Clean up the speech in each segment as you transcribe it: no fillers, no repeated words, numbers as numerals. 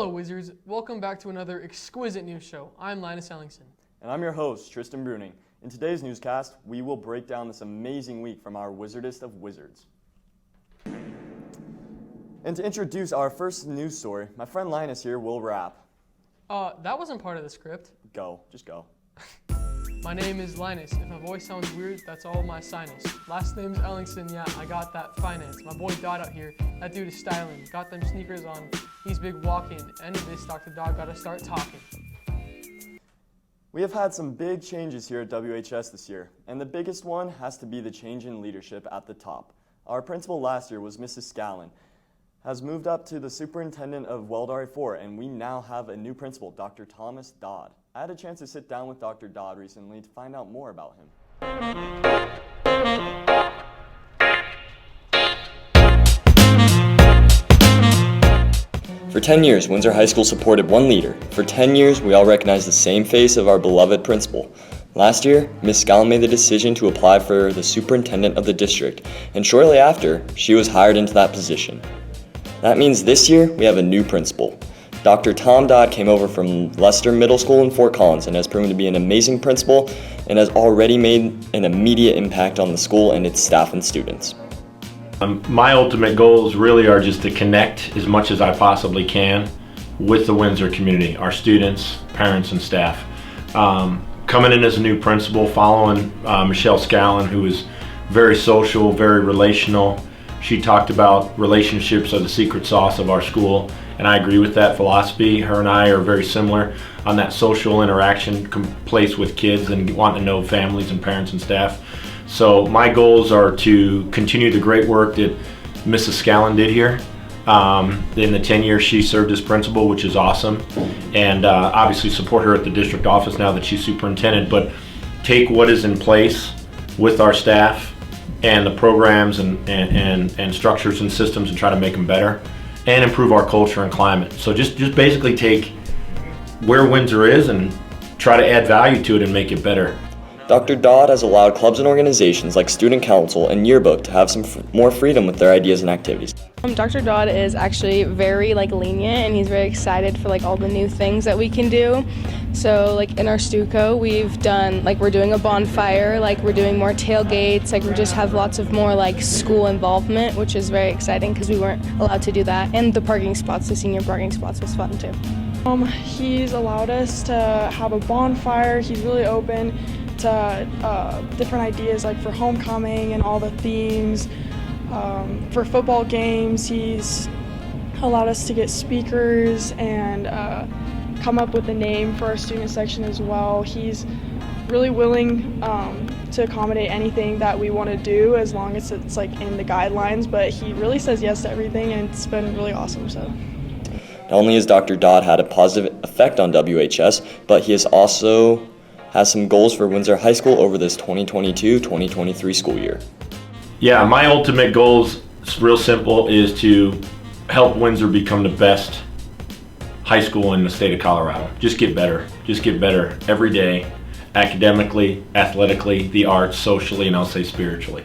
Hello Wizards, welcome back to another exquisite news show. I'm Linus Ellingson. And I'm your host, Tristyn Bruning. In today's newscast, we will break down this amazing week from our Wizardest of Wizards. And to introduce our first news story, my friend Linus here will rap. That wasn't part of the script. Just go. My name is Linus. If my voice sounds weird, that's all my sinus. Last name's Ellingson, yeah, I got that finance. My boy Dodd out here, that dude is styling. Got them sneakers on, he's big walking. End of this, Dr. Dodd gotta start talking. We have had some big changes here at WHS this year, and the biggest one has to be the change in leadership at the top. Our principal last year was Mrs. Scallon, has moved up to the superintendent of Weldari 4, and we now have a new principal, Dr. Thomas Dodd. I had a chance to sit down with Dr. Dodd recently to find out more about him. For 10 years, Windsor High School supported one leader. For 10 years, we all recognize the same face of our beloved principal. Last year, Ms. Scallon made the decision to apply for the superintendent of the district, and shortly after, she was hired into that position. That means this year, we have a new principal. Dr. Tom Dodd came over from Leicester Middle School in Fort Collins and has proven to be an amazing principal and has already made an immediate impact on the school and its staff and students. My ultimate goals really are just to connect as much as I possibly can with the Windsor community, our students, parents, and staff. Coming in as a new principal, following Michelle Scallon, who is very social, very relational. She talked about relationships are the secret sauce of our school, and I agree with that philosophy. Her and I are very similar on that social interaction place with kids and wanting to know families and parents and staff. So my goals are to continue the great work that Mrs. Scallon did here. In the 10 years she served as principal, which is awesome, and obviously support her at the district office now that she's superintendent, but take what is in place with our staff and the programs and structures and systems and try to make them better and improve our culture and climate. So just basically take where Windsor is and try to add value to it and make it better. Dr. Dodd has allowed clubs and organizations like Student Council and Yearbook to have some more freedom with their ideas and activities. Dr. Dodd is actually very lenient, and he's very excited for all the new things that we can do. So in our Stuco, we've done we're doing a bonfire, we're doing more tailgates, we just have lots of more school involvement, which is very exciting because we weren't allowed to do that. And the parking spots, the senior parking spots, was fun too. He's allowed us to have a bonfire. He's really open to different ideas for homecoming and all the themes. For football games, he's allowed us to get speakers and come up with a name for our student section as well. He's really willing to accommodate anything that we want to do as long as it's in the guidelines, but he really says yes to everything, and it's been really awesome. So not only has Dr. Dodd had a positive effect on WHS, but he has also some goals for Windsor High School over this 2022-2023 school year. Yeah, my ultimate goals, it's real simple, is to help Windsor become the best high school in the state of Colorado. Just get better every day, academically, athletically, the arts, socially, and I'll say spiritually.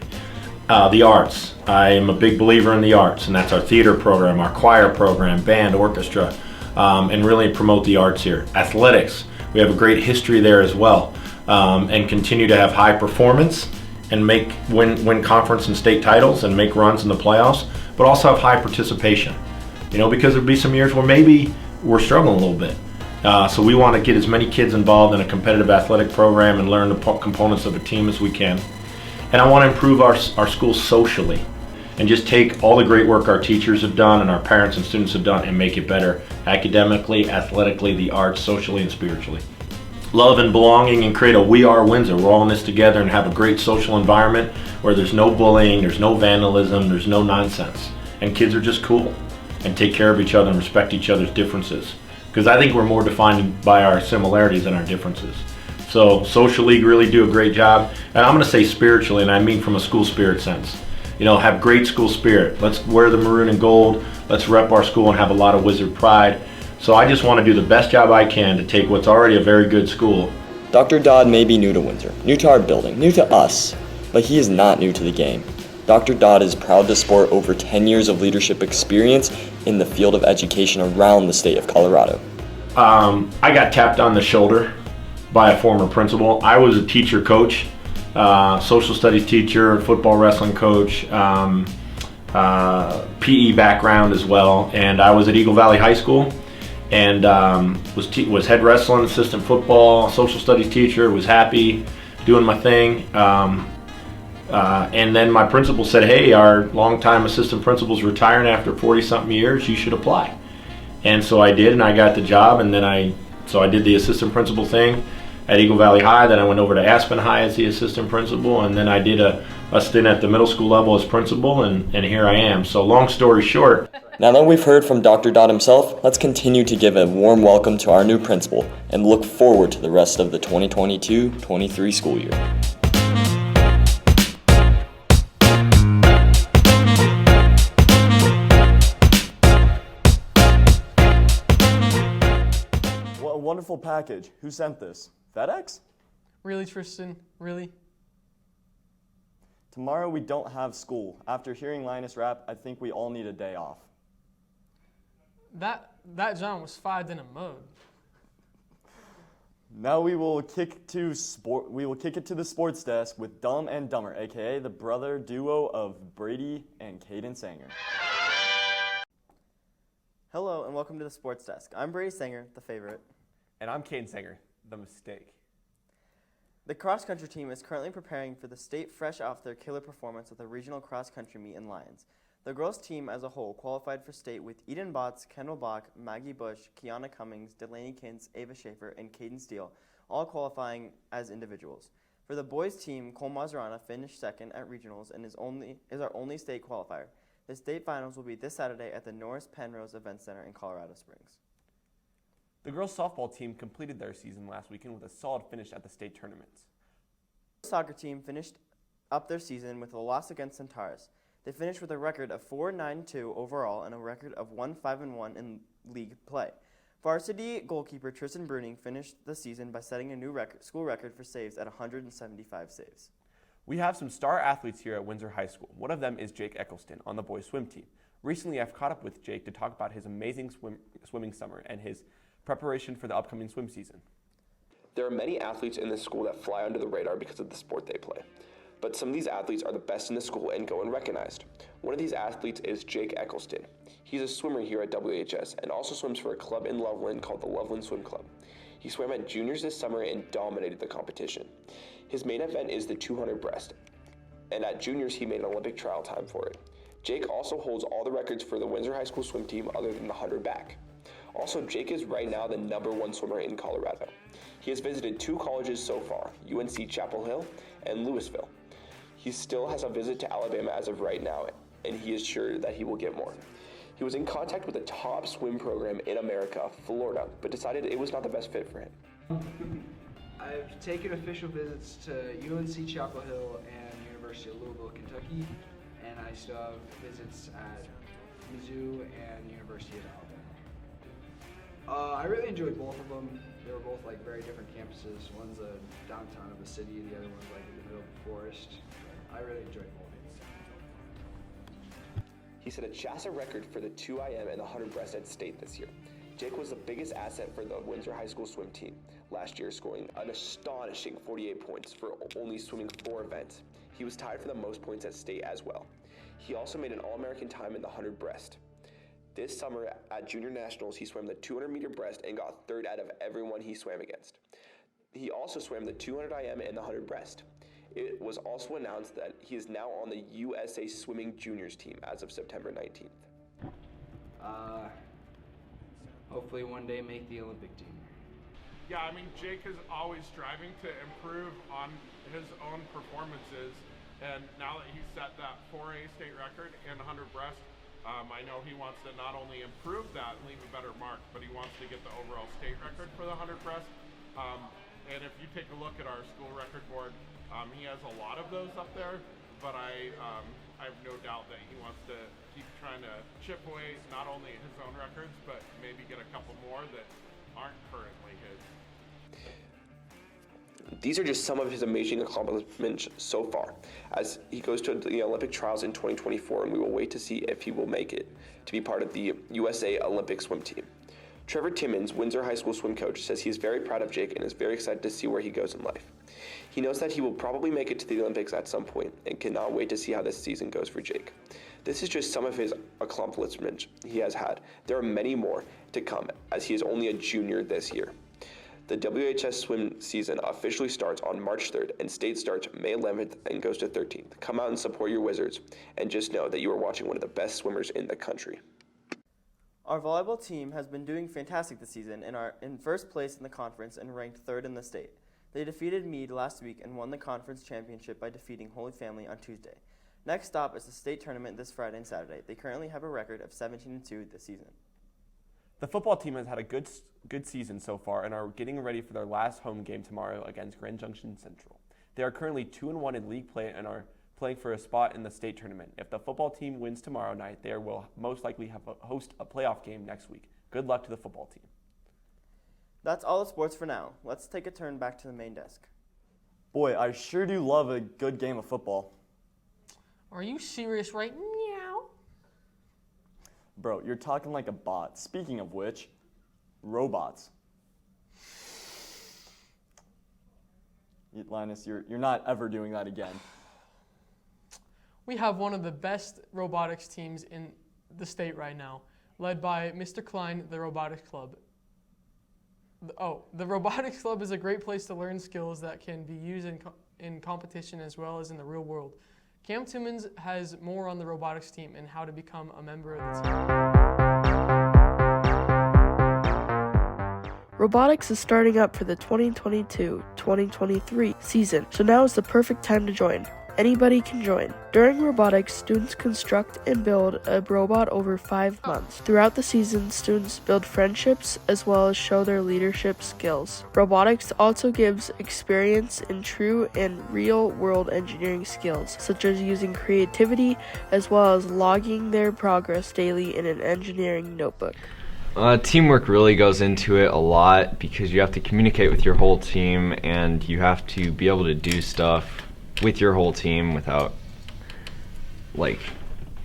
The arts, I am a big believer in the arts, and that's our theater program, our choir program, band, orchestra, and really promote the arts here. Athletics, we have a great history there as well, and continue to have high performance and win conference and state titles and make runs in the playoffs, but also have high participation. Because there'll be some years where maybe we're struggling a little bit. So we want to get as many kids involved in a competitive athletic program and learn the components of a team as we can. And I want to improve our school socially and just take all the great work our teachers have done and our parents and students have done and make it better academically, athletically, the arts, socially, and spiritually. Love and belonging and create a We Are Windsor. We're all in this together and have a great social environment where there's no bullying, there's no vandalism, there's no nonsense. And kids are just cool and take care of each other and respect each other's differences. Because I think we're more defined by our similarities than our differences. So socially, really do a great job. And I'm going to say spiritually, and I mean from a school spirit sense. Have great school spirit. Let's wear the maroon and gold. Let's rep our school and have a lot of Wizard pride. So I just want to do the best job I can to take what's already a very good school. Dr. Dodd may be new to Windsor, new to our building, new to us, but he is not new to the game. Dr. Dodd is proud to sport over 10 years of leadership experience in the field of education around the state of Colorado. I got tapped on the shoulder by a former principal. I was a teacher coach, social studies teacher, football wrestling coach, PE background as well, and I was at Eagle Valley High School and was head wrestling, assistant football, social studies teacher, was happy doing my thing. And then my principal said, hey, our longtime assistant principal's retiring after 40-something years, you should apply. And so I did, and I got the job, and then I did the assistant principal thing at Eagle Valley High, then I went over to Aspen High as the assistant principal, and then I did a stint at the middle school level as principal, and here I am. So long story short. Now that we've heard from Dr. Dodd himself, let's continue to give a warm welcome to our new principal and look forward to the rest of the 2022-23 school year. What a wonderful package. Who sent this? FedEx? Really, Tristyn? Really? Tomorrow we don't have school. After hearing Linus rap, I think we all need a day off. That John was fired in a mode. Now we will kick it to the sports desk with Dumb and Dumber, aka the brother duo of Brady and Kaden Sanger. Hello and welcome to the sports desk. I'm Brady Sanger, the favorite. And I'm Kaden Sanger, the mistake. The cross-country team is currently preparing for the state fresh off their killer performance at the regional cross-country meet in Lyons. The girls' team as a whole qualified for state with Eden Botts, Kendall Bach, Maggie Bush, Kiana Cummings, Delaney Kintz, Ava Schaefer, and Caden Steele, all qualifying as individuals. For the boys' team, Cole Mazarana finished second at regionals and is our only state qualifier. The state finals will be this Saturday at the Norris Penrose Event Center in Colorado Springs. The girls' softball team completed their season last weekend with a solid finish at the state tournaments. The soccer team finished up their season with a loss against Centaurus. They finished with a record of 4-9-2 overall and a record of 1-5-1 in league play. Varsity goalkeeper Tristyn Bruning finished the season by setting a new school record for saves at 175 saves. We have some star athletes here at Windsor High School. One of them is Jake Eccleston on the boys' swim team. Recently, I've caught up with Jake to talk about his amazing swimming summer and his preparation for the upcoming swim season. There are many athletes in this school that fly under the radar because of the sport they play. But some of these athletes are the best in the school and go unrecognized. One of these athletes is Jake Eccleston. He's a swimmer here at WHS and also swims for a club in Loveland called the Loveland Swim Club. He swam at juniors this summer and dominated the competition. His main event is the 200 breast, and at juniors he made an Olympic trial time for it. Jake also holds all the records for the Windsor High School swim team other than the 100 back. Also, Jake is right now the #1 swimmer in Colorado. He has visited 2 colleges so far, UNC Chapel Hill and Louisville. He still has a visit to Alabama as of right now, and he is sure that he will get more. He was in contact with the top swim program in America, Florida, but decided it was not the best fit for him. I've taken official visits to UNC Chapel Hill and University of Louisville, Kentucky, and I still have visits at Mizzou and University of Alabama. I really enjoyed both of them. They were both like very different campuses. One's a downtown of the city, the other one's like in the middle of the forest. But I really enjoyed both. He set a CHASA record for the 2 IM and the 100 breast at state this year. Jake was the biggest asset for the Windsor High School swim team last year, scoring an astonishing 48 points for only swimming 4 events. He was tied for the most points at state as well. He also made an All-American time in the 100 breast. This summer at Junior Nationals, he swam the 200-meter breast and got 3rd out of everyone he swam against. He also swam the 200 IM and the 100 breast. It was also announced that he is now on the USA Swimming Juniors team as of September 19th. Hopefully one day make the Olympic team. Yeah, I mean, Jake is always striving to improve on his own performances, and now that he's set that 4A state record in 100 breast, I know he wants to not only improve that and leave a better mark, but he wants to get the overall state record for the 100 breast. And if you take a look at our school record board, he has a lot of those up there, but I have no doubt that he wants to keep trying to chip away not only his own records, but maybe get a couple more that aren't currently his. These are just some of his amazing accomplishments so far, as he goes to the Olympic trials in 2024, and we will wait to see if he will make it to be part of the USA Olympic swim team. Trevor Timmons, Windsor High School swim coach, says he is very proud of Jake and is very excited to see where he goes in life. He knows that he will probably make it to the Olympics at some point and cannot wait to see how this season goes for Jake. This is just some of his accomplishments he has had. There are many more to come, as he is only a junior this year. The WHS swim season officially starts on March 3rd, and state starts May 11th and goes to 13th. Come out and support your Wizards, and just know that you are watching one of the best swimmers in the country. Our volleyball team has been doing fantastic this season and are in first place in the conference and ranked 3rd in the state. They defeated Meade last week and won the conference championship by defeating Holy Family on Tuesday. Next stop is the state tournament this Friday and Saturday. They currently have a record of 17-2 this season. The football team has had a good season so far and are getting ready for their last home game tomorrow against Grand Junction Central. They are currently 2-1 in league play and are playing for a spot in the state tournament. If the football team wins tomorrow night, they will most likely host a playoff game next week. Good luck to the football team. That's all the sports for now. Let's take a turn back to the main desk. Boy, I sure do love a good game of football. Are you serious right now? Bro, you're talking like a bot. Speaking of which, robots. Linus, you're not ever doing that again. We have one of the best robotics teams in the state right now, led by Mr. Klein, the Robotics Club. The Robotics Club is a great place to learn skills that can be used in competition as well as in the real world. Cam Timmons has more on the robotics team and how to become a member of the team. Robotics is starting up for the 2022-2023 season, so now is the perfect time to join. Anybody can join. During robotics, students construct and build a robot over 5 months. Throughout the season, students build friendships as well as show their leadership skills. Robotics also gives experience in true and real-world engineering skills, such as using creativity as well as logging their progress daily in an engineering notebook. Teamwork really goes into it a lot because you have to communicate with your whole team and you have to be able to do stuff with your whole team without,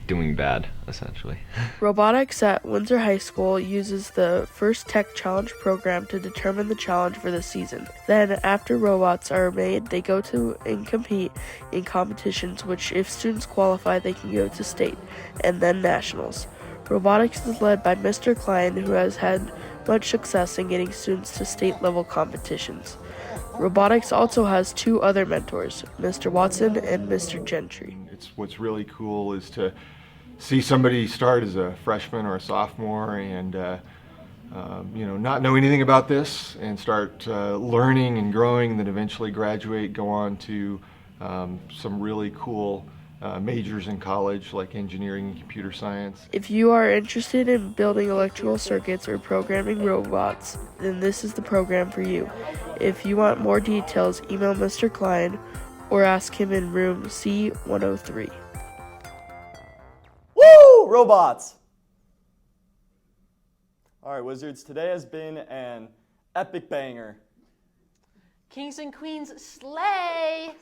doing bad, essentially. Robotics at Windsor High School uses the First Tech Challenge program to determine the challenge for the season. Then, after robots are made, they go to and compete in competitions, which if students qualify, they can go to state, and then nationals. Robotics is led by Mr. Klein, who has had much success in getting students to state-level competitions. Robotics also has 2 other mentors, Mr. Watson and Mr. Gentry. What's really cool is to see somebody start as a freshman or a sophomore and not know anything about this and start learning and growing, and then eventually graduate, go on to some really cool majors in college like engineering and computer science. If you are interested in building electrical circuits or programming robots, then this is the program for you. If you want more details, email Mr. Klein or ask him in room C103. Woo! Robots! All right, Wizards, today has been an epic banger. Kings and queens, slay!